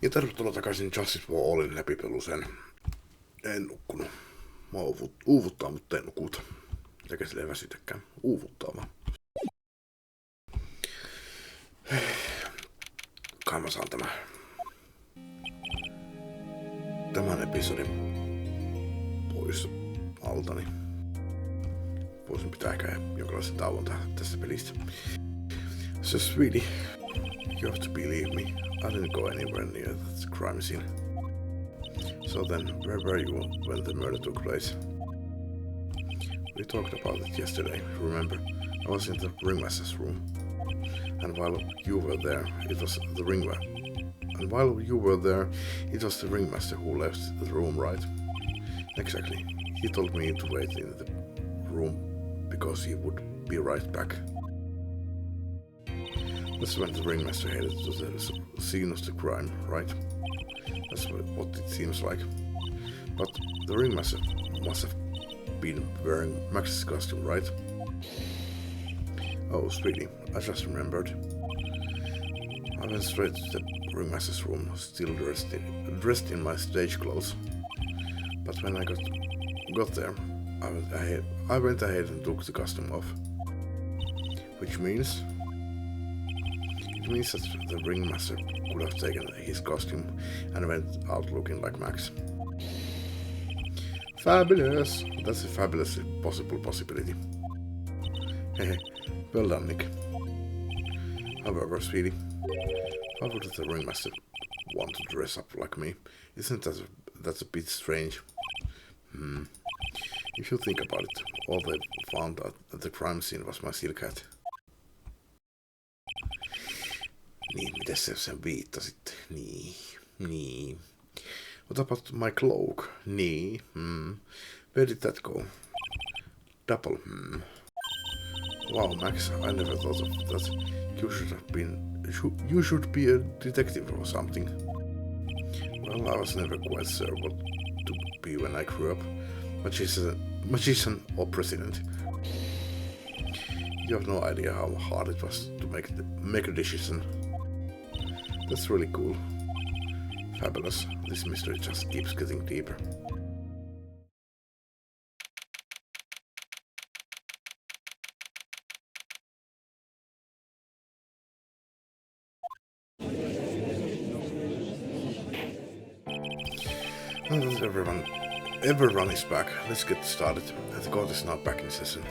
Ja tervetuloa takaisin Justice for Allin läpipeluseen. En nukkunut. Mä uuvuttaa, mutta en nukuta. Eikä silleen väsytäkään. Uuvuttaa vaan. Kai mä saan tämän episodin pois altani. Voisin pitää ehkä jonkinlaisen tauon tästä pelistä. So sweetie, you have to believe me. I didn't go anywhere near that crime scene. So then, where were you when the murder took place? We talked about it yesterday, remember? I was in the ringmaster's room. And while you were there, it was the ringmaster who left the room, right? Exactly. He told me to wait in the room because he would be right back. That's when the ringmaster headed to the scene of the crime, right? That's what it seems like. But the ringmaster must have been wearing Max's costume, right? Oh, sweetie, I just remembered. I went straight to the ringmaster's room, still dressed in my stage clothes. But when I got there, I went ahead and took the costume off. Which means... It means that the ringmaster could have taken his costume and went out looking like Max. Fabulous! That's a fabulous possibility. Hehe, well done, Nick. However, sweetie, why would the ringmaster want to dress up like me? Isn't that a bit strange? If you think about it, all they found at the crime scene was my silk hat. Niin, miten se sen viittasit? Niin. What about my cloak? Niin, Where did that go? Double, Wow, Max, I never thought of that. You should be a detective or something. Well, I was never quite sure what to be when I grew up. Magician or president. You have no idea how hard it was to make a decision. That's really cool. Fabulous. This mystery just keeps getting deeper. Now that everyone is back, let's get started. The court is now back in session.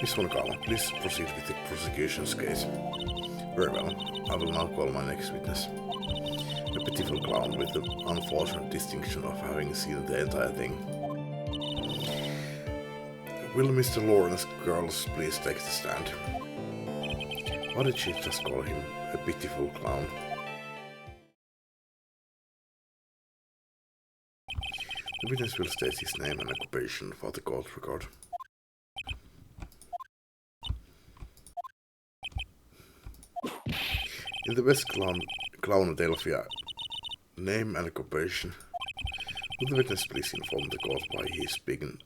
Miss Von Kaala, please proceed with the prosecution's case. Very well. I will now call my next witness. A pitiful clown with the unfortunate distinction of having seen the entire thing. Will Mr. Lawrence Girls please take the stand? Why did she just call him a pitiful clown? The witness will state his name and occupation for the court record. In the West Clownadelphia, name and occupation. Will the witness please inform the court why he is speaking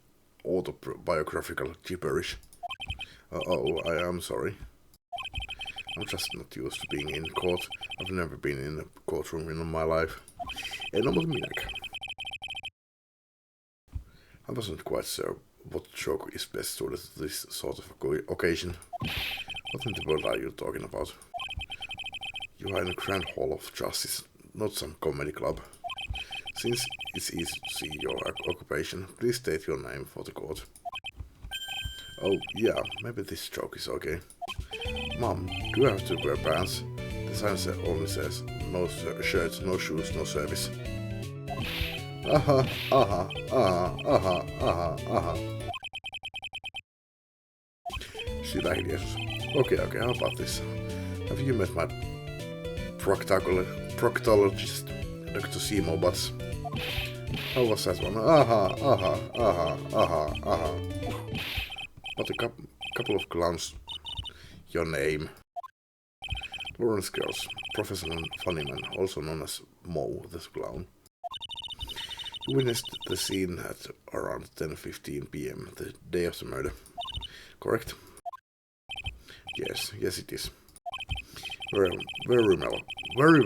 autobiographical gibberish? I am sorry. I'm just not used to being in court. I've never been in a courtroom in my life. En ole minäkään. I wasn't quite sure what joke is best suited to this sort of occasion. What in the world are you talking about? You are in a grand hall of justice, not some comedy club. Since it's easy to see your occupation, please state your name for the court. Oh, yeah, maybe this joke is okay. Mom, do you have to wear pants? The sign only says, no shirts, no shoes, no service. Aha. Sitä hiljaisuus. Okay, how about this? Have you met my proctologist, Dr. Simo Butts? How was that one? Aha. But a couple of clowns. Your name. Lawrence Girls, professional funnyman, also known as Mo the Clown. You witnessed the scene at around 10:15 p.m. the day of the murder. Correct? Yes, it is. Very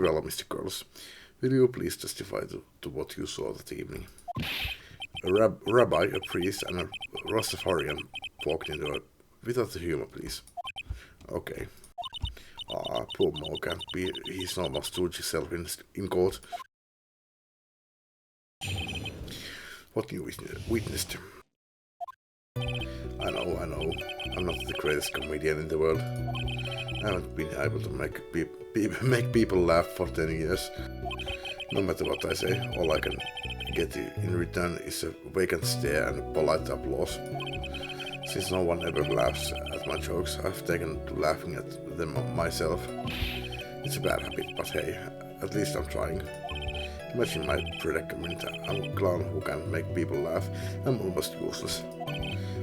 well, Mr. Girls. Will you please testify to what you saw that evening? A rabbi, a priest, and a Rastafarian walked in the without the humor, please. Okay. Ah, poor Mo can't be his normal stooge self in court. What you witnessed? I know. I'm not the greatest comedian in the world. I haven't been able to make people laugh for 10 years. No matter what I say, all I can get in return is a vacant stare and polite applause. Since no one ever laughs at my jokes, I've taken to laughing at them myself. It's a bad habit, but hey, at least I'm trying. Imagine my predicament. I'm a clown who can make people laugh. I'm almost useless.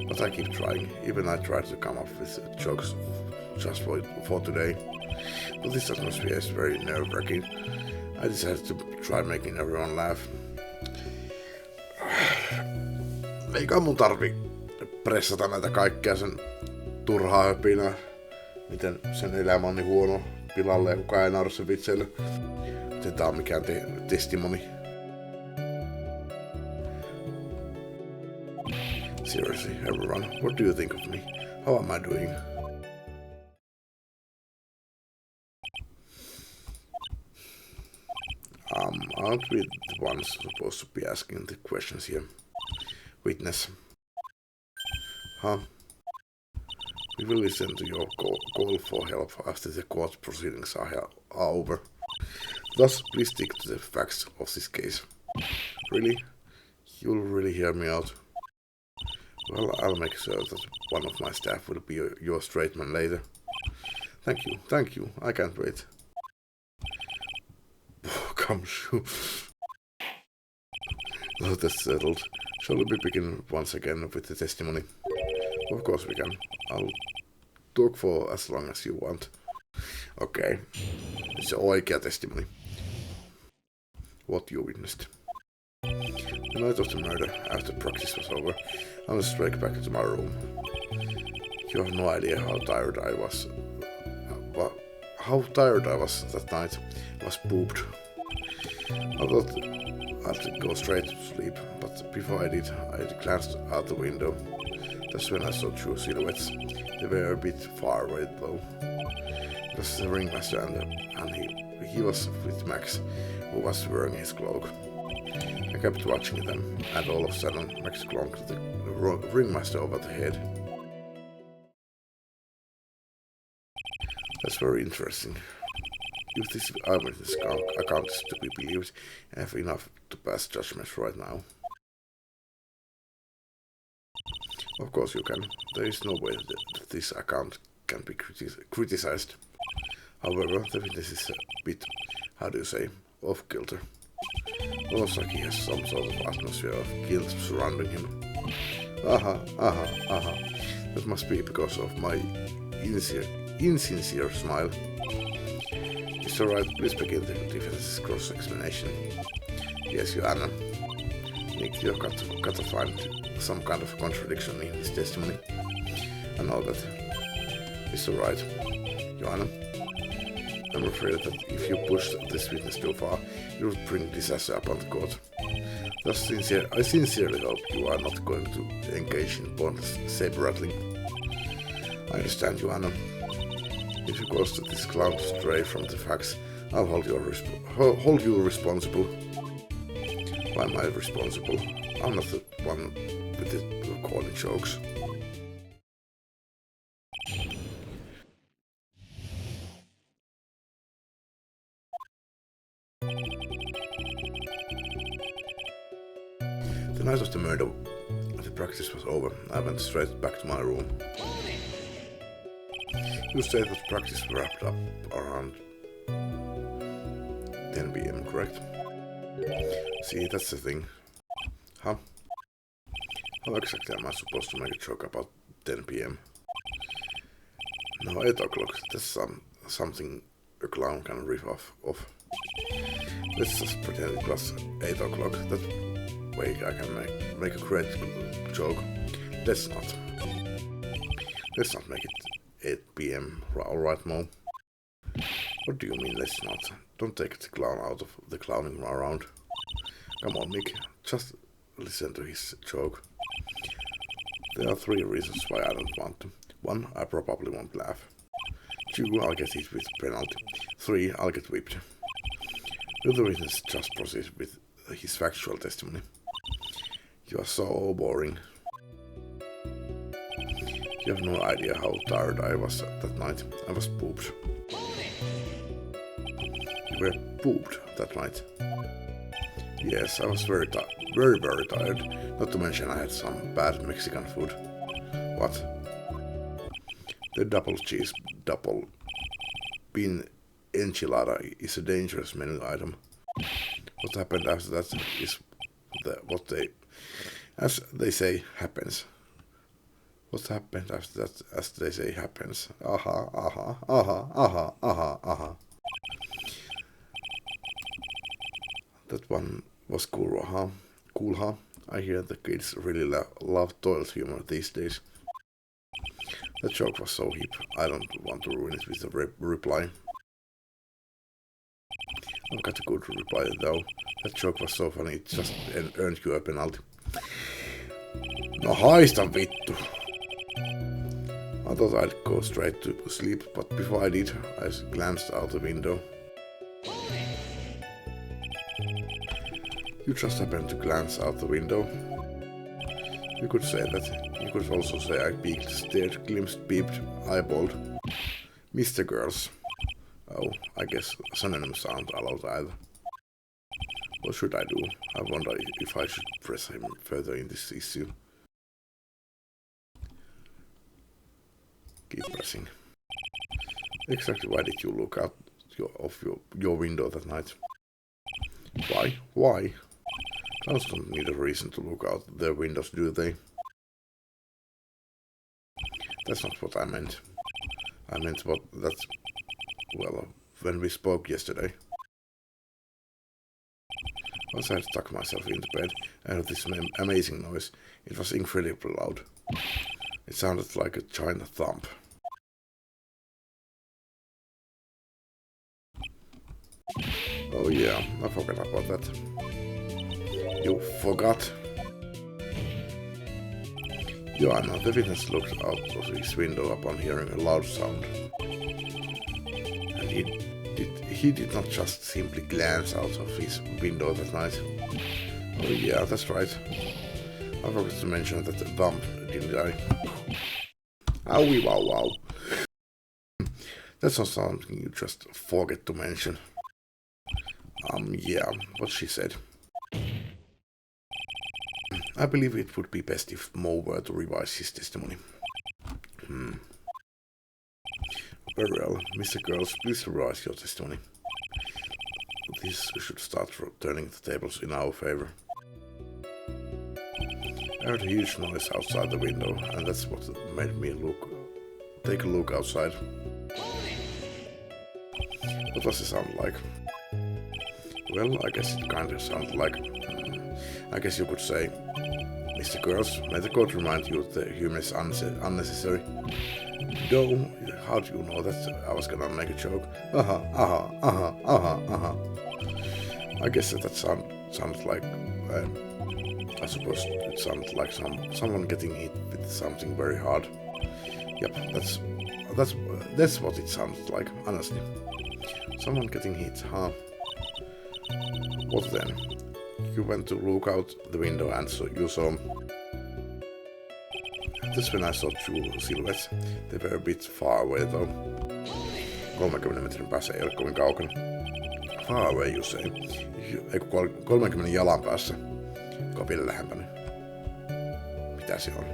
But I keep trying. Even I try to come up with jokes just for today. But this atmosphere is very nerve-wracking. I decided to try making everyone laugh. Eikä mun tarvi pressata näitä kaikkea sen turhaa höpinää. Miten sen elämä on niin huono pilalle ja kukaan ei nauru sen vitseille. Tää on mikään testimoni. Seriously, everyone, what do you think of me? How am I doing? Aren't we the ones supposed to be asking the questions here? Witness. Huh? We will listen to your call for help after the court proceedings are over. Thus, please stick to the facts of this case. Really? You'll really hear me out? Well, I'll make sure that one of my staff will be your straight man later. Thank you, I can't wait. Come shoe. Now that's settled. Shall we begin once again with the testimony? Of course we can. I'll talk for as long as you want. Okay. It's an oikea testimony. What you witnessed. The night of the murder, after practice was over, I went straight back into my room. You have no idea how tired I was. That night. I was pooped. I thought I'd go straight to sleep, but before I did, I glanced out the window. That's when I saw two silhouettes. They were a bit far away though. It was the ringmaster and he was with Max, who was wearing his cloak. I kept watching them, and all of a sudden Max clonked the ringmaster over the head. That's very interesting. If this eyewitness account is to be believed, I have enough to pass judgment right now. Of course you can. There is no way that this account can be criticized. However, the witness is a bit, how do you say, off-kilter. Almost like he has some sort of atmosphere of guilt surrounding him. Aha. That must be because of my insincere smile. Mr. Wright, please begin the defense's cross-examination. Yes, Your Honor. Nick, you've got to find some kind of contradiction in his testimony. I know that. Mr. Wright, Your Honor, I'm afraid that if you push this witness too far, it would bring disaster upon the court. Thus, I sincerely hope you are not going to engage in pointless saber-rattling. I understand, Your Honor. If you cause this clown to stray from the facts, I'll hold you responsible. Why am I responsible? I'm not the one with the corny jokes. The night of the murder, the practice was over. I went straight back to my room. You say that practice wrapped up around 10 PM, correct? See, that's the thing. Huh? How exactly am I supposed to make a joke about 10 PM? No, 8 o'clock. That's something a clown can riff off of. Let's just pretend it was 8 o'clock. That way I can make a great joke. Let's not make it 8 PM, alright, Mo? What do you mean, let's not? Don't take the clown out of the clowning around. Come on, Nick, just listen to his joke. There are 3 reasons why I don't want to. 1, I probably won't laugh. 2, I'll get hit with penalty. 3, I'll get whipped. The other reasons just proceed with his factual testimony. You are so boring. You have no idea how tired I was that night. I was pooped. You were pooped that night. Yes, I was very tired. Not to mention I had some bad Mexican food. What? The double cheese, double bean enchilada is a dangerous menu item. What happened after that is as they say, happens. What happened after that, as they say, happens. Aha, aha, aha, aha, aha, aha. That one was cool, huh? Cool, huh? I hear the kids really love toilet humor these days. That joke was so hip, I don't want to ruin it with a reply. I've got a good reply though. That joke was so funny, it just earned you a penalty. No haista vittu! I thought I'd go straight to sleep, but before I did, I glanced out the window. You just happened to glance out the window. You could say that. You could also say I peeked, stared, glimpsed, peeped, eyeballed. Mr. Girls. Oh, I guess synonyms aren't allowed either. What should I do? I wonder if I should press him further in this issue. Keep pressing. Exactly why did you look out of your window that night? Why? Why? Clowns don't need a reason to look out their windows, do they? That's not what I meant. I meant what that's... well, when we spoke yesterday. Once I had tucked myself into bed, I heard this amazing noise. It was incredibly loud. It sounded like a China thump. Oh yeah, I forgot about that. You forgot? Joanna, the witness looked out of his window upon hearing a loud sound. And he did not just simply glance out of his window that night. Oh yeah, that's right. I forgot to mention that the thump, didn't I? Owie wow wow. That's not something you just forget to mention. Yeah, what she said. I believe it would be best if Mo were to revise his testimony. Very well, Mr. Girls, please revise your testimony. This should start turning the tables in our favor. I heard a huge noise outside the window, and that's what made me take a look outside. What does it sound like? Well, I guess it kind of sounded like... I guess you could say, Mr. Girls, may the court remind you that humor is unnecessary. Though, how do you know that I was gonna make a joke? I guess that sounded like... I suppose it sounded like someone getting hit with something very hard. Yep, that's what it sounded like, honestly. Someone getting hit, huh? What then? You went to look out the window and you saw... That's when I saw 2 silhouettes. They were a bit far away though. 30 metrin päässä ei ole kovin kaukana. Far away you say. Ei 30 jalan päässä. Joka on vielä lähempänä. Mitä se on?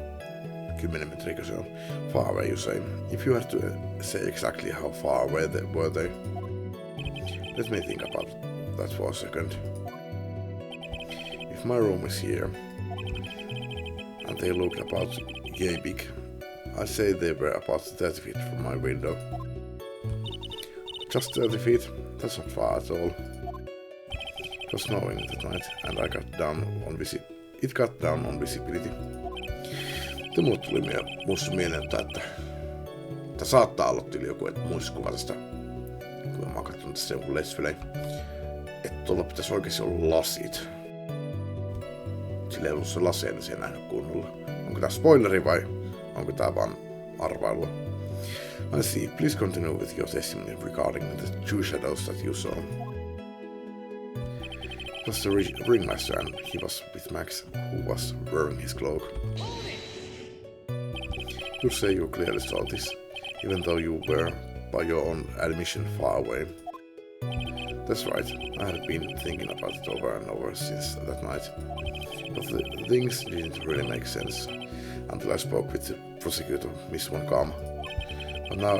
10 metriä se on. Far away you say. If you had to say exactly how far away were they. Let me think about that for a second. If my room is here, and they looked about yay big, I'd say they were about 30 feet from my window. Just 30 feet? That's not far at all. It was snowing that night, and it got down on visibility. Mulle tuli mieleen, että saattaa olla joku muistikuva tästä, kun mä se joku Let's Play, että tuolla pitäisi oikeesti olla lasit. Sillä ei ollut se laseen siellä nähnyt kunnolla. Onko tää spoileri vai onko tää vaan arvailua? I see. Please continue with your testimony regarding the two shadows that you saw. It was the ringmaster and he was with Max, who was wearing his cloak. You say you clearly saw this, even though you were, by your own admission, far away. That's right, I had been thinking about it over and over since that night. But the things didn't really make sense until I spoke with the prosecutor, Miss Von Kama. But now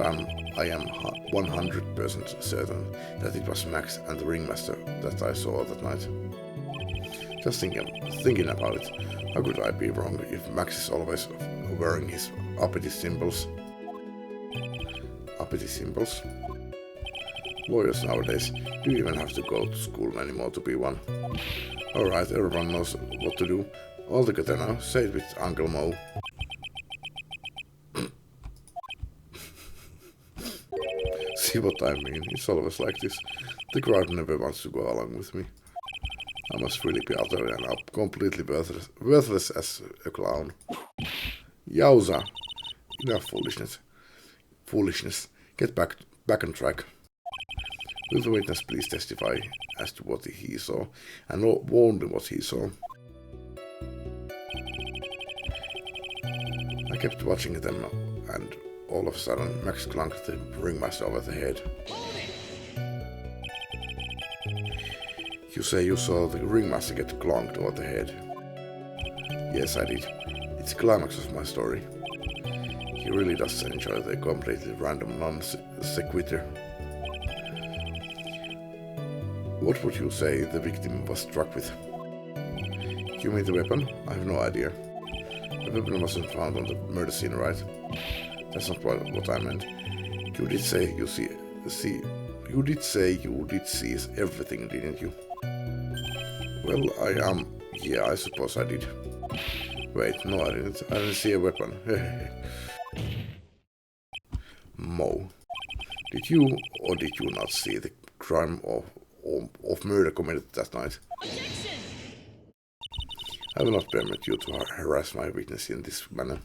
I am 100% certain that it was Max and the ringmaster that I saw that night. Just thinking about it, how could I be wrong if Max is always wearing his uppity symbols? Uppity symbols? Lawyers nowadays do even have to go to school anymore to be one. Alright, everyone knows what to do. All together now, say it with Uncle Mo. See what I mean? It's always like this. The crowd never wants to go along with me. I must really be utterly and completely worthless as a clown. Yowza! Enough foolishness. Get back on track. Will the witness please testify as to what he saw, and only what he saw? I kept watching them, and all of a sudden Max clunked the ringmaster over the head. You say you saw the ringmaster get clunked over the head? Yes, I did. It's the climax of my story. He really does enjoy the completely random non-sequitur. What would you say the victim was struck with? You mean the weapon? I have no idea. The weapon wasn't found on the murder scene, right? That's not what I meant. You did say you did see everything, didn't you? Well, yeah, I suppose I did. Wait, no, I didn't. I didn't see a weapon. Mo, did you or did you not see the crime of murder committed that night? I will not permit you to harass my witness in this manner.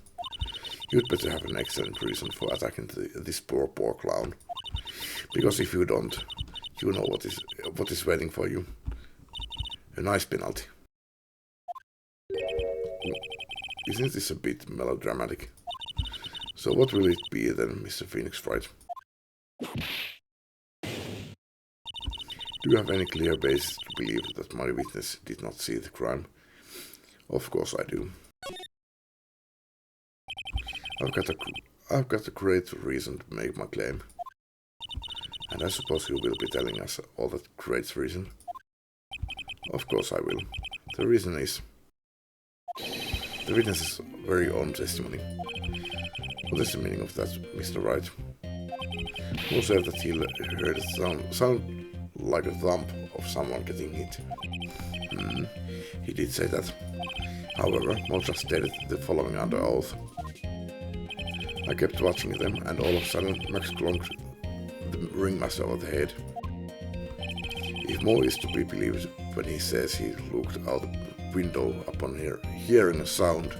You'd better have an excellent reason for attacking this poor clown. Because if you don't, you know what is waiting for you. A nice penalty. Isn't this a bit melodramatic? So what will it be then, Mr. Phoenix Wright? Do you have any clear basis to believe that my witness did not see the crime? Of course I do. I've got a great reason to make my claim. And I suppose you will be telling us all that great reason. Of course I will. The reason is the witness's very own testimony. What is the meaning of that, Mr. Wright? Who said that he heard a sound like a thump of someone getting hit? He did say that. However, Mo just stated the following under oath. I kept watching them, and all of a sudden Max clunked the ringmaster over the head. If Mo is to be believed when he says he looked out the window upon hearing a sound,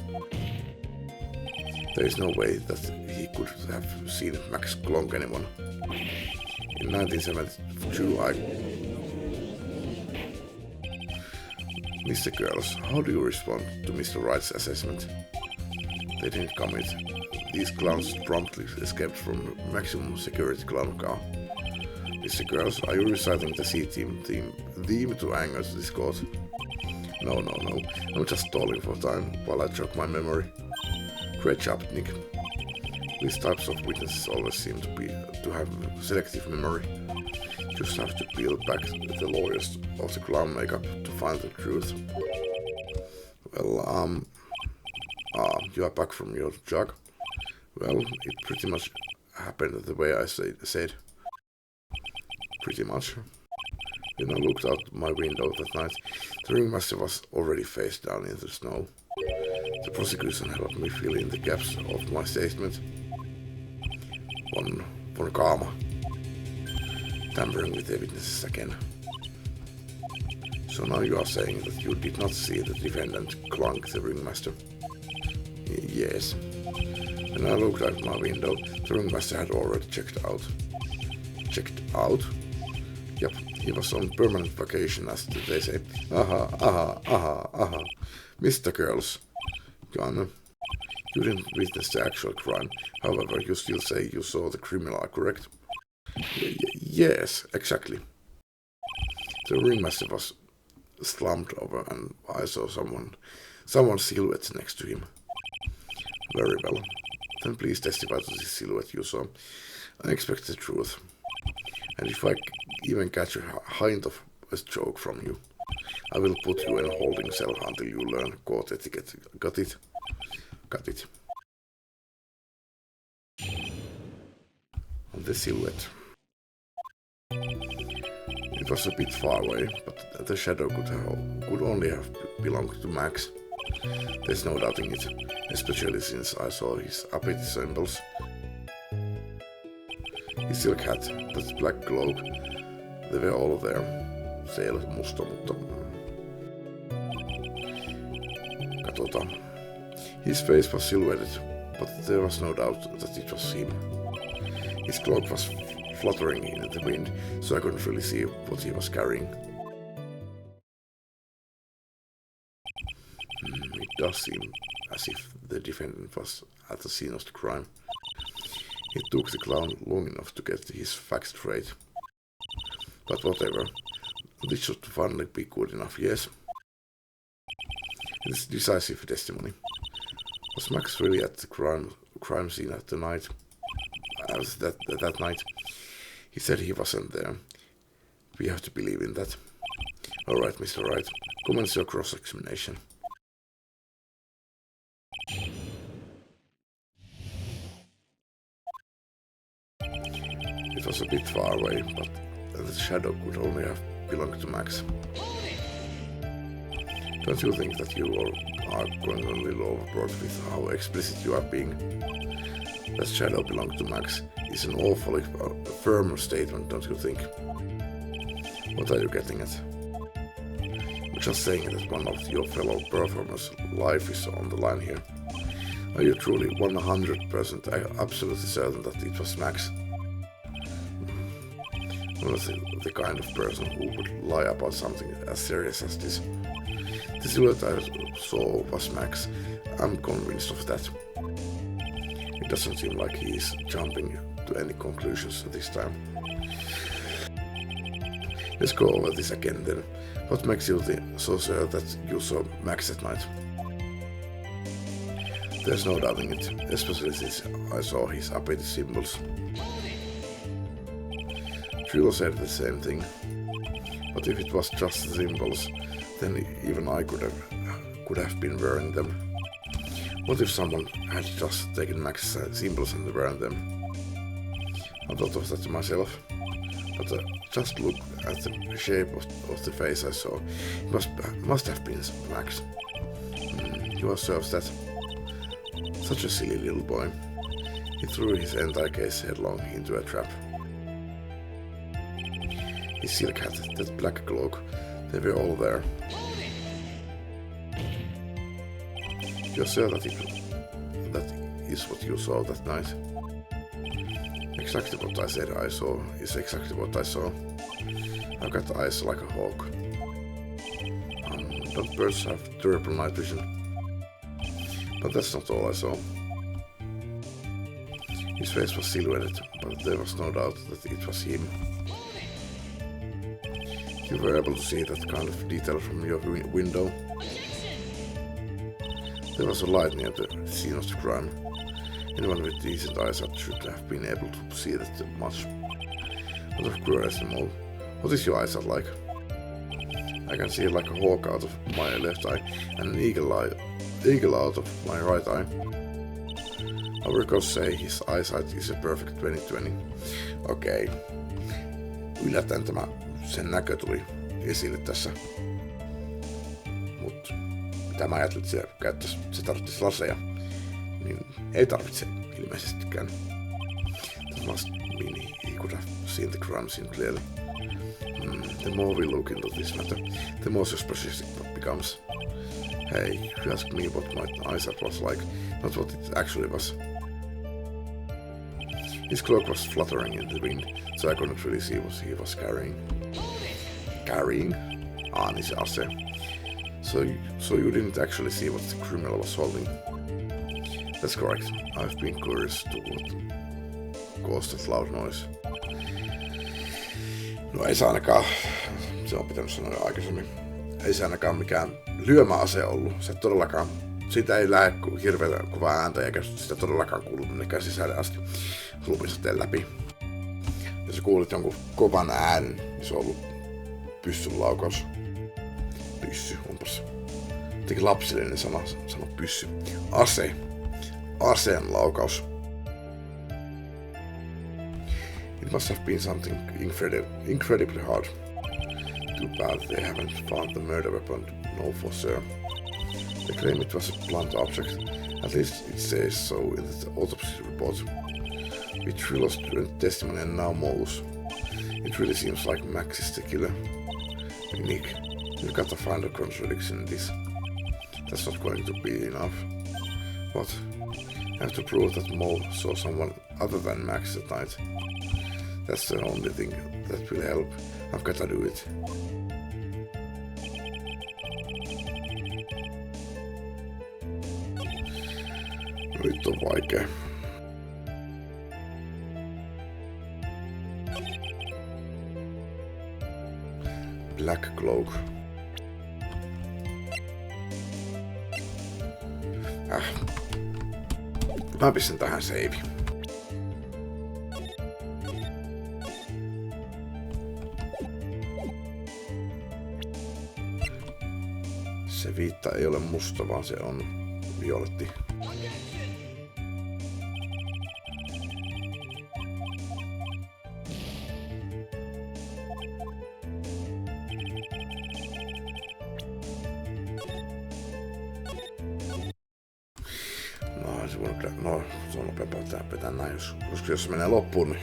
there is no way that he could have seen Max clonk anyone. In 1972, Mr. Girls, how do you respond to Mr. Wright's assessment? They didn't commit. These clowns promptly escaped from maximum security clown car. Mr. Girls, are you reciting the C-team theme to anger this court? No. I'm just stalling for time while I jog my memory. Great job, Nick. These types of witnesses always seem to have selective memory. Just have to peel back the layers of the clown makeup to find the truth. Well, you are back from your jog. Well, it pretty much happened the way I said. Pretty much. When I looked out my window that night, the ringmaster was already face down in the snow. The prosecution helped me fill in the gaps of my statement. Von Kama. tampering with evidences again. So now you are saying that you did not see the defendant clunk the ringmaster? Yes. When I looked out my window, the ringmaster had already checked out. Checked out? Yep, he was on permanent vacation, as they say. Aha. Mr. Girls. Gunner, you didn't witness the actual crime. However, you still say you saw the criminal, correct? Yes, exactly. The ringmaster was slumped over and I saw someone's silhouette next to him. Very well. Then please testify to this silhouette you saw. I expect the truth. And if I even catch a hint of a joke from you, I will put you in a holding cell until you learn court etiquette. Got it? Got it. And the silhouette. It was a bit far away, but the shadow could only have belonged to Max. There's no doubting it, especially since I saw his uppity symbols. His silk hat, that black cloak, they were all there. Se ei ole musta, mutta... Katsotaan. His face was silhouetted, but there was no doubt that it was him. His cloak was fluttering in the wind, so I couldn't really see what he was carrying. It does seem as if the defendant was at the scene of the crime. It took the clown long enough to get his facts straight. But whatever, this should finally be good enough, yes? It's decisive testimony. Was Max really at the crime scene at the night? That night? He said he wasn't there. We have to believe in that. Alright, Mr. Wright, commence your cross-examination. It was a bit far away, but the shadow could only have belonged to Max. Don't you think that you are going a little overboard with how explicit you are being? That shadow belonged to Max is an awfully firm statement, don't you think? What are you getting at? You're just saying that one of your fellow performers' life is on the line here. Are you truly 100% absolutely certain that it was Max? I'm not the kind of person who would lie about something as serious as this. The silhouette I saw was Max. I'm convinced of that. It doesn't seem like he is jumping to any conclusions this time. Let's go over this again then. What makes you so sure that you saw Max at night? There's no doubting it, especially since I saw his uppity symbols. Trilo said the same thing, but if it was just symbols, then even I could have been wearing them. What if someone had just taken Max's symbols and wearing them? I thought of that to myself, but just look at the shape of the face I saw. It must have been Max. You observed that. Such a silly little boy. He threw his entire case headlong into a trap. His silk hat, that black cloak, they were all there. You're sure that is what you saw that night? Exactly what I said I saw is exactly what I saw. I've got eyes like a hawk. Don't birds have terrible night vision? But that's not all I saw. His face was silhouetted, but there was no doubt that it was him. You were able to see that kind of detail from your window. There was a light near the scene of the crime. Anyone with decent eyesight should have been able to see that much. Out of curiosity mode, what is your eyesight like? I can see like a hawk out of my left eye and an eagle out of my right eye. Our records say his eyesight is a perfect 20/20. Okei. Yllättäen sen näkö tuli esille tässä. Mut mitä mä ajattelin, että se tarvitsisi laseja, niin ei tarvitse ilmeisestikään. That must mean he could have seen the crime scene clearly. The more we look into this matter, the more suspicious it becomes. Hey, you asked me what my eyesight was like, not what it actually was. His cloak was fluttering in the wind, so I couldn't really see what he was carrying. Carrying? Niin se ase. So you didn't actually see what the criminal was holding? That's correct. I've been curious to what caused that loud noise. No ei se ainakaan, se on pitänyt sanoa jo aikaisemmin, ei se ainakaan mikään lyömäase ollut. Se todellakaan, siitä ei lähde hirveätä kovaa ääntä eikä sitä todellakaan kuulu minnekään sisälle asti lumisateen läpi. Jos sä kuulit jonkun kovan äänen, niin se on ollut pyssyn laukaus. Pyssy, onpas jotenkin lapsellinen sana pyssy. Ase. Aseen laukaus. It must have been something incredibly hard. Too bad they haven't found the murder weapon to know for sure. They claim it was a blunt object. At least it says so in the autopsy report. Which we lost during testimony and now Moe's. It really seems like Max is the killer. Nick, you've got to find a contradiction in this. That's not going to be enough. What? I have to prove that Moe saw someone other than Max at night. That's the only thing that will help. I've got to do it. Nyt on vaikea. Black Cloak. Mä pistän tähän save. Se viitta ei ole musta, vaan se on violetti. No, se on nopeampaa pitää näin, koska jos se menee loppuun, niin...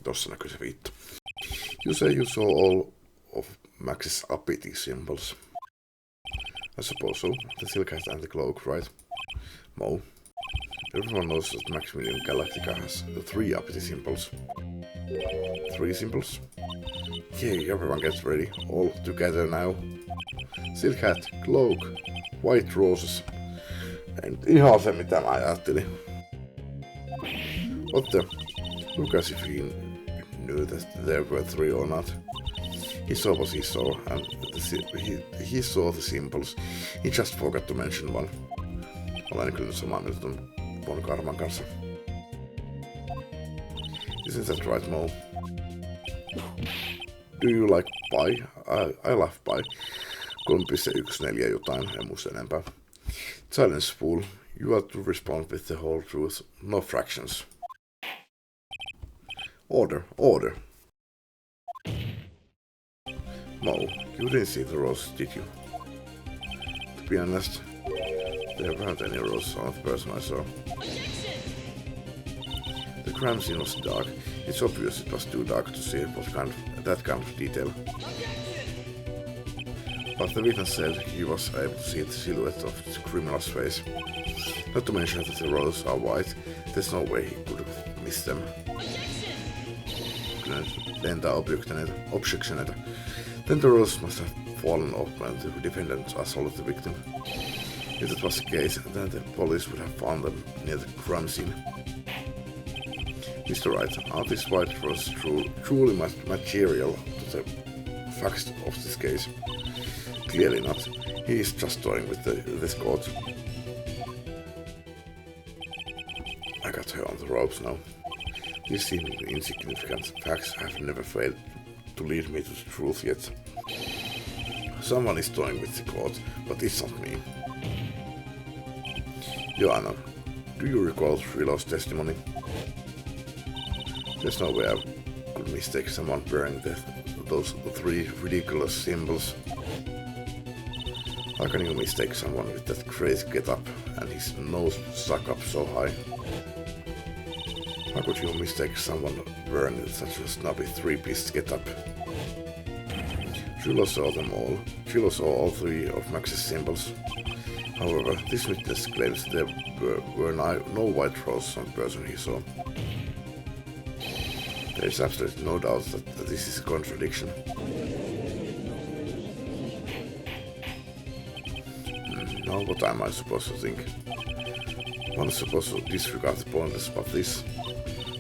Tossa näkyy se viitta. You say you saw all of Max's ability symbols. I suppose so. The Silk Hat and the Cloak, right? Moe. Everyone knows that Maximilian Galactica has the 3 ability symbols. 3 symbols? Yay, everyone gets ready. All together now. Silk Hat, Cloak, White Roses. En ihan se mitä mä ajattelin. What the? Look as if he knew that there were 3 or not. He saw what he saw, and he saw the symbols. He just forgot to mention one. Olen kyllä samaa mieltä ton Von Karman kanssa. Isn't that right, Moe? Do you like pie? I love pie. 3.14 jotain, en muista enempää. Silence, fool. You are to respond with the whole truth, no fractions. Order, order. Moe, you didn't see the roses, did you? To be honest, there weren't any roses on the person I saw. The crime scene was dark. It's obvious it was too dark to see that kind of detail. But the witness said he was able to see the silhouette of the criminal's face. Not to mention that the roses are white, there's no way he could have missed them. Lentää objectioneita. Then the roses must have fallen off when the defendant assaulted the victim. If that was the case, then the police would have found them near the crime scene. Mr. Wright, are these white roses truly material to the facts of this case? Clearly not. He is just toying with this court. I got her on the ropes now. These seemingly insignificant facts have never failed to lead me to the truth yet. Someone is toying with the court, but it's not me. Joanna, do you recall Rilo's testimony? There's no way I could mistake someone wearing those 3 ridiculous symbols. How can you mistake someone with that crazy get-up and his nose stuck up so high? How could you mistake someone wearing such a snobby three-piece get-up? Julo saw them all. Julo saw all three of Max's symbols. However, this witness claims there were no white roses on the person he saw. There is absolutely no doubt that this is a contradiction. Now what am I supposed to think? One is supposed to disregard the pointless about this.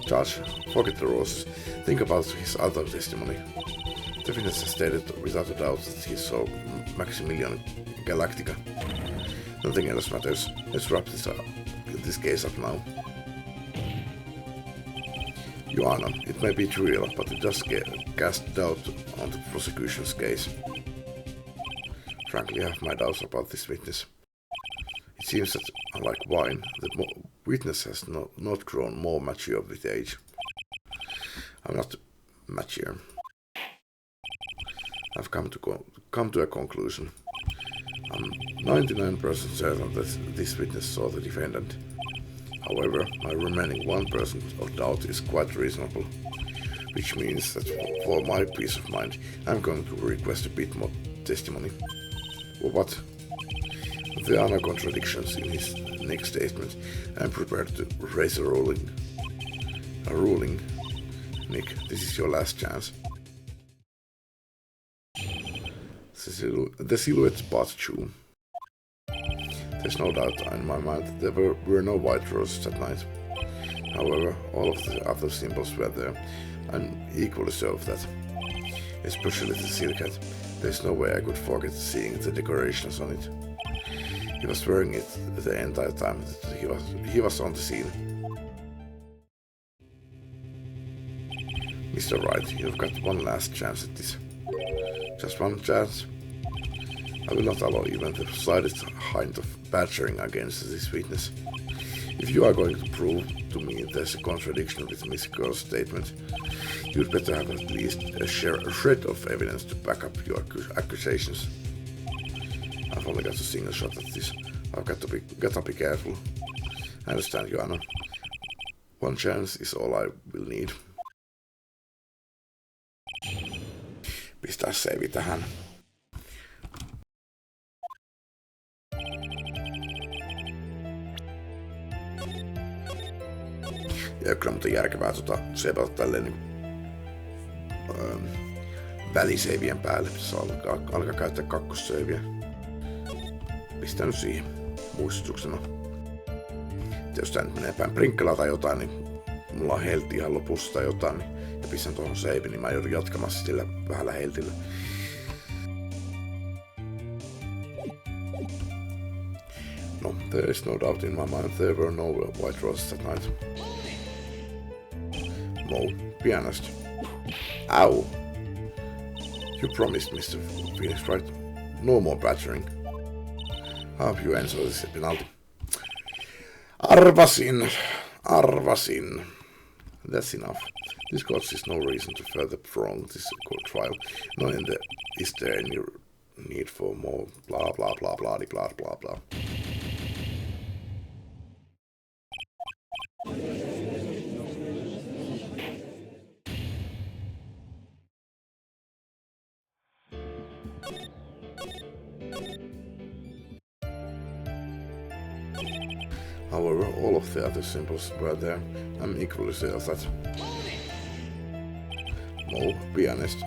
Judge, forget the roses. Think about his other testimony. The witness has stated without a doubt that he saw Maximilian Galactica. Nothing else matters. Let's wrap this case up now. Joanna, it may be trivial, but it does cast doubt on the prosecution's case. Frankly, I have my doubts about this witness. It seems that, unlike wine, the witness has not grown more mature with age. I'm not mature. I've come to a conclusion. I'm 99% certain that this witness saw the defendant. However, my remaining 1% of doubt is quite reasonable, which means that for my peace of mind, I'm going to request a bit more testimony. What? There are no contradictions in his next statement. I'm prepared to raise a ruling. Nick, this is your last chance. The silhouette part 2. There's no doubt in my mind that there were no white roses that night. However, all of the other symbols were there. I'm equally sure of that. Especially the silk hat. There's no way I could forget seeing the decorations on it. He was wearing it the entire time that he was on the scene. Mr. Wright, you've got one last chance at this. Just one chance. I will not allow even the slightest hint of badgering against this witness. If you are going to prove to me there's a contradiction with Miss Girl's statement, you'd better have at least a shred of evidence to back up your accusations. I've only got a single shot at this. I've got to be careful. I understand, Joanna. One chance is all I will need. Pistää save tähän. Ja kyllä muuten järkevää seivata tälleen väliseivien päälle. Pitäisi alkaa käyttää kakkosseiviä. Pistän nyt siihen muistutuksena. Jos tää nyt menee päin prinkkelaa tai jotain, niin mulla on helti ihan lopussa tai jotain, niin, ja pistän tuohon seiviin, niin mä joudun jatkamassa sillä vähällä heltillä. No, there is no doubt in my mind there were no white roses that night. No, be honest. Ow! You promised, Mr. Phoenix Wright, no more badgering. I hope you enjoy this penalty. Arvasin. That's enough. This causes no reason to further prolong this court trial. Nor is there any need for more blah blah blah blah blah blah blah. However, all of the other symbols were there. I'm equally sure of that. No, be honest.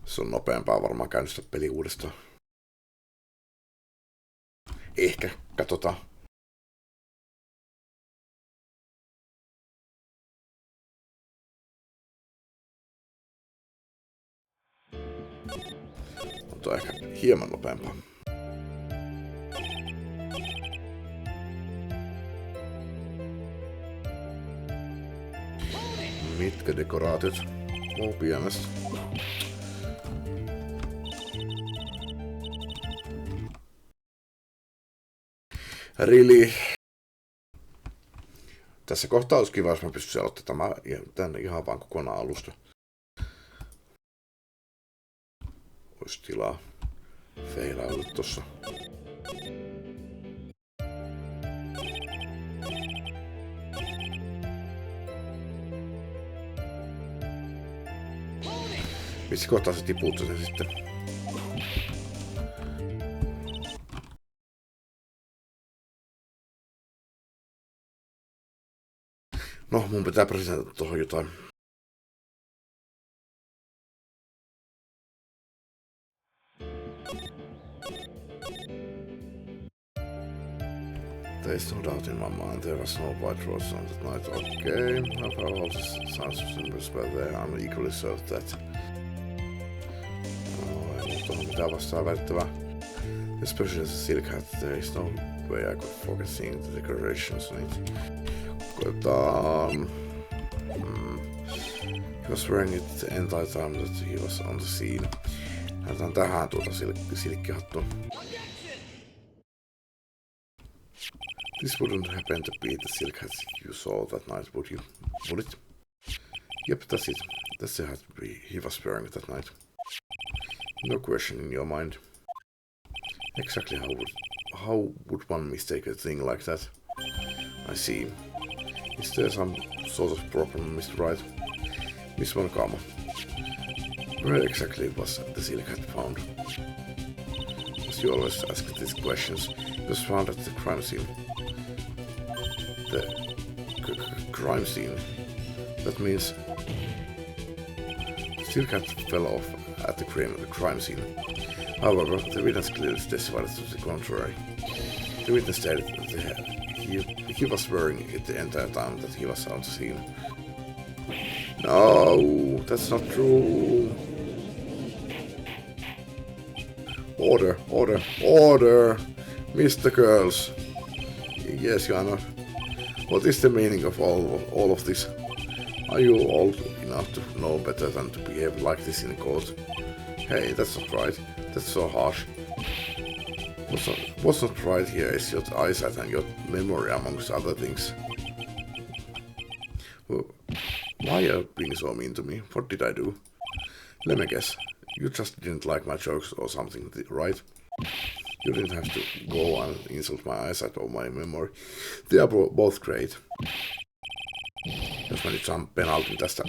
Se on nopeampaa varmaan käynnistää peli uudestaan. Ehkä, katsotaan. Mutta ehkä hieman nopeampaa. Mitkä dekoraatiot? Pienesti. Really? Tässä kohtaa olisi kiva, jos mä pystyisin aloittamaan tänne ihan vaan kokonaan alusta. Olisi tilaa feilailu tossa. Missä kohtaa se tipuuttaa sen sitten? No, mun pitää presentata tohon jotain. There's no doubt in my mind there was no white rose on that night. Okay, I've heard all this sounds symbols, but I'm equally certain that. No, ei muuta mitään vastaan välittävää. Especially as a silk hat, there is no way I could forget seeing the decorations on it. He was wearing it the entire time that he was on the scene. Hän on tähän tuota silkkihattua. This wouldn't happen to be the silk hat you saw that night, would you? Would it? Yep, that's it. That's the hat he was wearing that night. No question in your mind. Exactly how would one mistake a thing like that? I see. Is there some sort of problem, Mr. Wright? Miss Montgomery. Where exactly was the silk hat found? As you always ask these questions, it was found at the crime scene. The crime scene. That means the silk hat fell off at the crime scene. However, the witness clearly testified to the contrary. The witness stated that he was wearing it the entire time that he was on the scene. No, that's not true. Order, order, order! Mr. Girls. Yes, Your Honor. What is the meaning of all of this? Are you old enough to know better than to behave like this in court? Hey, that's not right. That's so harsh. What's not right here is your eyesight and your memory, amongst other things. Why are you being so mean to me? What did I do? Let me guess. You just didn't like my jokes or something, right? You didn't have to go and insult my eyesight or my memory. They are both great. Jos mä nyt saan penaltin tästä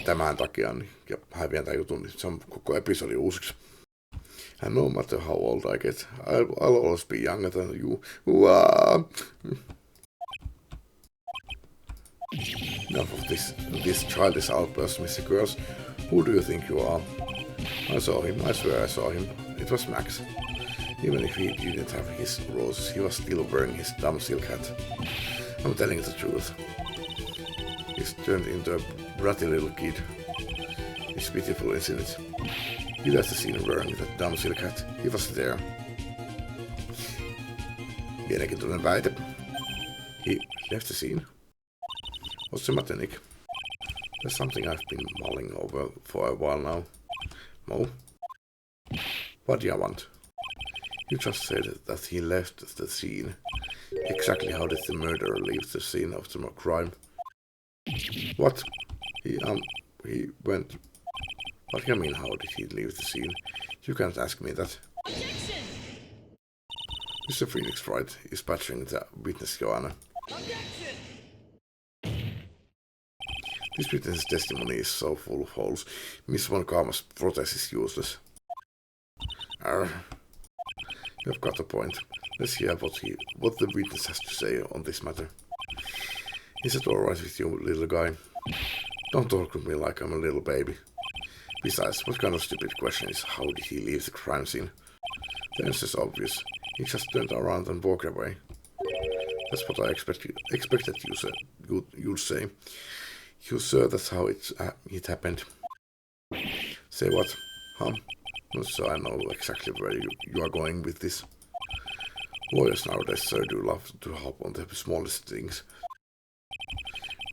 tämän takia niin, ja häviän tämän jutun, niin se on koko episodi uusiksi. And no matter how old I get, I'll always be younger than you. Enough of this childish outburst, Mr. Girls. Who do you think you are? I saw him, I swear I saw him. It was Max. Even if he didn't have his roses, he was still wearing his dumb silk hat. I'm telling the truth. He's turned into a bratty little kid. It's pitiful, isn't it? He left the scene wearing that dumb silk hat. He was there. Mielenkiintoinen väite. He left the scene. What's the matter, Nick? There's something I've been mulling over for a while now. Mo? What do you want? You just said that he left the scene. Exactly how did the murderer leave the scene of the crime? What? He went... What do you mean, how did he leave the scene? You can't ask me that. Objection! Mr. Phoenix Wright is badgering the witness, Joanna. Objection! This witness's testimony is so full of holes. Miss Von Karma's protest is useless. You've got a point. Let's hear what the witness has to say on this matter. Is it alright with you, little guy? Don't talk to me like I'm a little baby. Besides, what kind of stupid question is how did he leave the crime scene? The answer's obvious. He just turned around and walked away. That's what I expected you'd say. You sir, that's how it happened. Say what? Huh? Not so I know exactly where you are going with this. Lawyers nowadays, sir, do love to hop on the smallest things.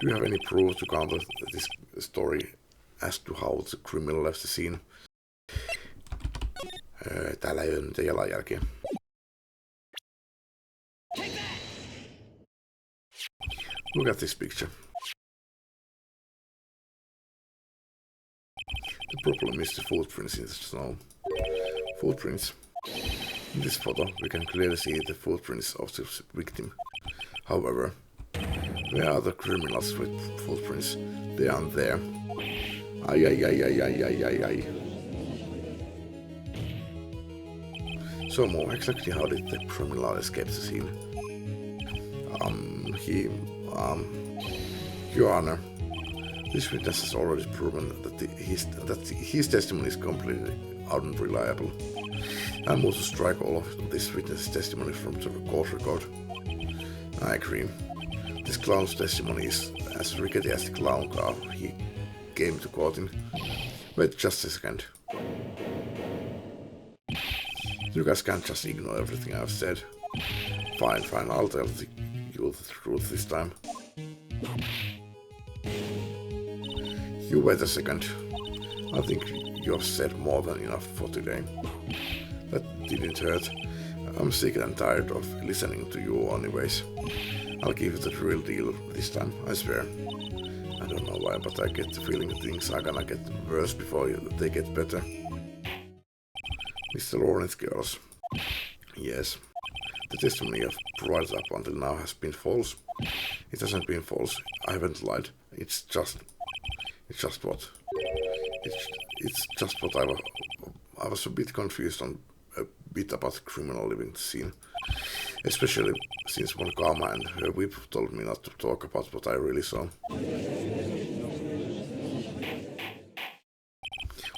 Do you have any proof to counter this story as to how the criminal left the scene? Täällä ei ole mitään jalanjälkeä. Look at this picture. The problem is the footprints in the snow. Footprints. In this photo, we can clearly see the footprints of the victim. However, where are the criminals with footprints? They aren't there. Ay, ay, ay, ay, ay, ay, ay, ay. So more exactly how did the criminal escape the scene? Your Honor, this witness has already proven that his testimony is completely unreliable. I move to strike all of this witness' testimony from the court record. I agree. This clown's testimony is as rickety as the clown car he came to court in. Wait just a second. You guys can't just ignore everything I've said. Fine, I'll tell you the truth this time. You wait a second. I think you've said more than enough for today. That didn't hurt. I'm sick and tired of listening to you anyways. I'll give it the real deal this time, I swear. I don't know why, but I get the feeling things are gonna get worse before they get better. Mr. Lawrence girls. Yes. The testimony I've provided up until now has been false. It hasn't been false. I haven't lied. It's just what? It's just what I was a bit confused on a bit about the criminal living scene. Especially since one karma and her whip told me not to talk about what I really saw.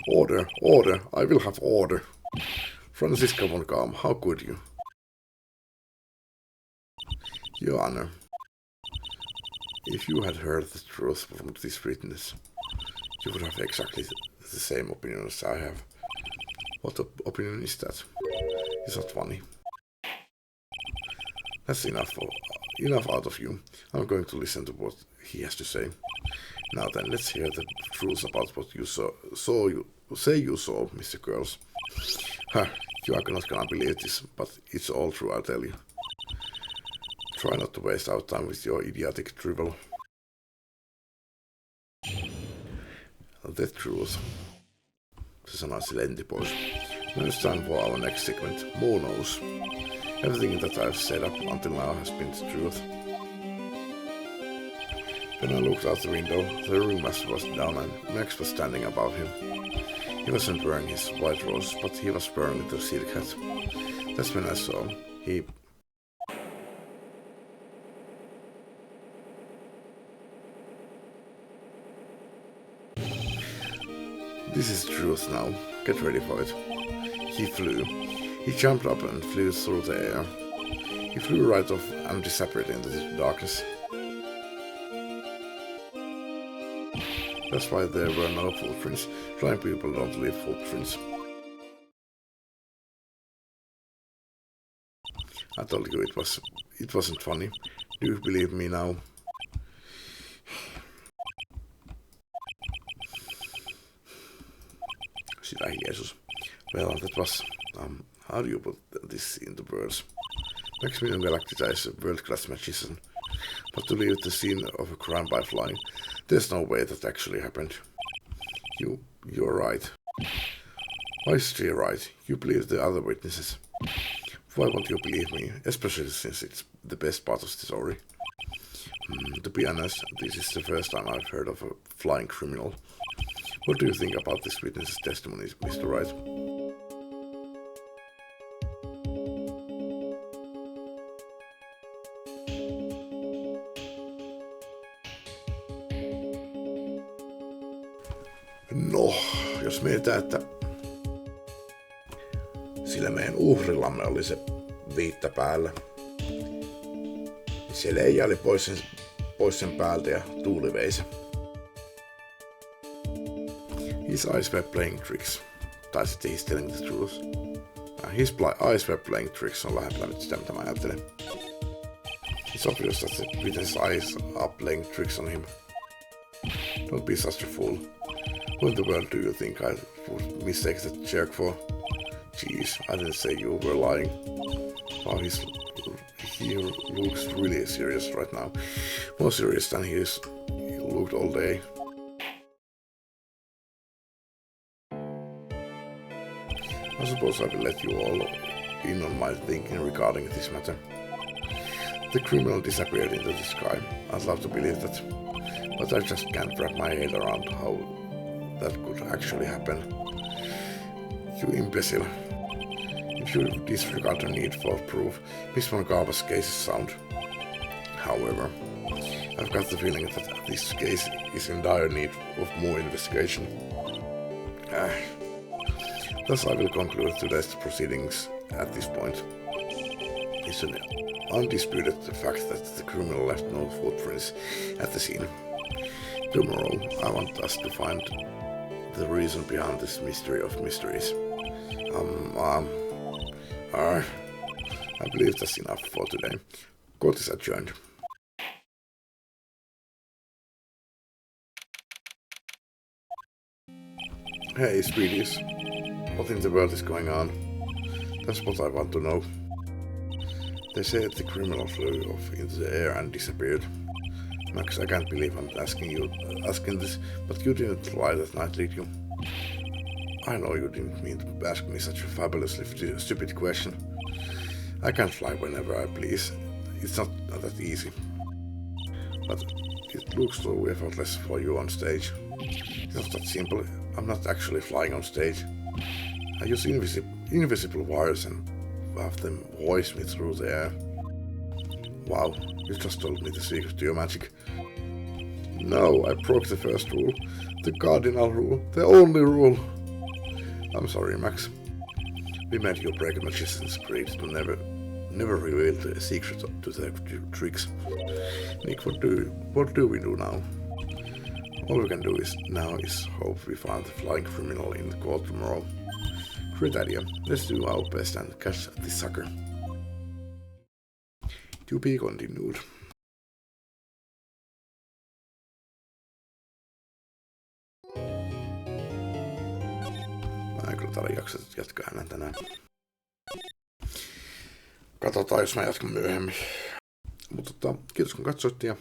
Order, I will have order. Franziska von Karm, how could you? Your Honor, if you had heard the truth from this witness, you would have exactly the same opinion as I have. What opinion is that? Is that funny? That's enough out of you. I'm going to listen to what he has to say. Now then, let's hear the truth about what you saw, Mr. Girls. Ha, you are not gonna believe this, but it's all true, I'll tell you. Try not to waste our time with your idiotic drivel. The truth. Se sanoisi lentipois. Now it's time for our next segment, Monos. Everything that I've said up until now has been the truth. When I looked out the window, the ringmaster was down and Max was standing above him. He wasn't wearing his white rose, but he was wearing the silk hat. That's when I saw him. This is the truth now. Get ready for it. He flew. He jumped up and flew through the air. He flew right off and disappeared into the darkness. That's why there were no footprints. Blind people don't leave footprints. I told you it wasn't funny. Do you believe me now? Sitä Jesus. Well, that was how do you put this into words? Maximilian Galactica is a world-class magician, but to leave the scene of a crime by flying, there's no way that actually happened. You're right. Why is she right? You believe the other witnesses. Why won't you believe me, especially since it's the best part of the story? To be honest, this is the first time I've heard of a flying criminal. What do you think about this witness's testimony, Mr. Wright? No, jos mietitään, että sillä meidän uhrillamme oli se viitta päällä, niin se leijaili pois sen päältä ja tuuli vei se. His eyes were playing tricks. Tai sitten he's telling the truth. His eyes were playing tricks on lähempänä nyt sitä, mitä mä ajattelen. It's obvious that the witness' eyes are playing tricks on him. Don't be such a fool. Who in the world do you think I would mistake the jerk for? Jeez, I didn't say you were lying. Wow, he looks really serious right now. More serious than he looked all day. I suppose I will let you all in on my thinking regarding this matter. The criminal disappeared into the sky. I'd love to believe that, but I just can't wrap my head around how that could actually happen. You imbecile. If you disregard the need for proof, Miss von Garba's case is sound. However, I've got the feeling that this case is in dire need of more investigation. Thus I will conclude today's proceedings at this point. It's an undisputed fact that the criminal left no footprints at the scene. Tomorrow I want us to find the reason behind this mystery of mysteries. I believe that's enough for today. Court is adjourned. Hey, sweeties. What in the world is going on? That's what I want to know. They said the criminal flew off into the air and disappeared. Max, I can't believe I'm asking this, but you didn't lie that night, did you? I know you didn't mean to ask me such a fabulously stupid question. I can fly whenever I please. It's not that easy. But it looks so effortless for you on stage. It's not that simple. I'm not actually flying on stage. I use invisible wires and have them hoist me through the air. Wow, you just told me the secret to your magic. No, I broke the first rule. The cardinal rule. The only rule. I'm sorry, Max. We made you break a magician's creed to never reveal the secret to the tricks. Nick, what do we do now? All we can do now is hope we find the flying criminal in the court tomorrow. Great idea. Let's do our best and catch this sucker. To be continued. Mä en kyllä tarvitse jaksa jatkaa enää tänään. Katsotaan, jos mä jatkan myöhemmin. Mutta kiitos kun katsoitte ja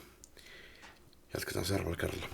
jatketaan seuraavalla kerralla.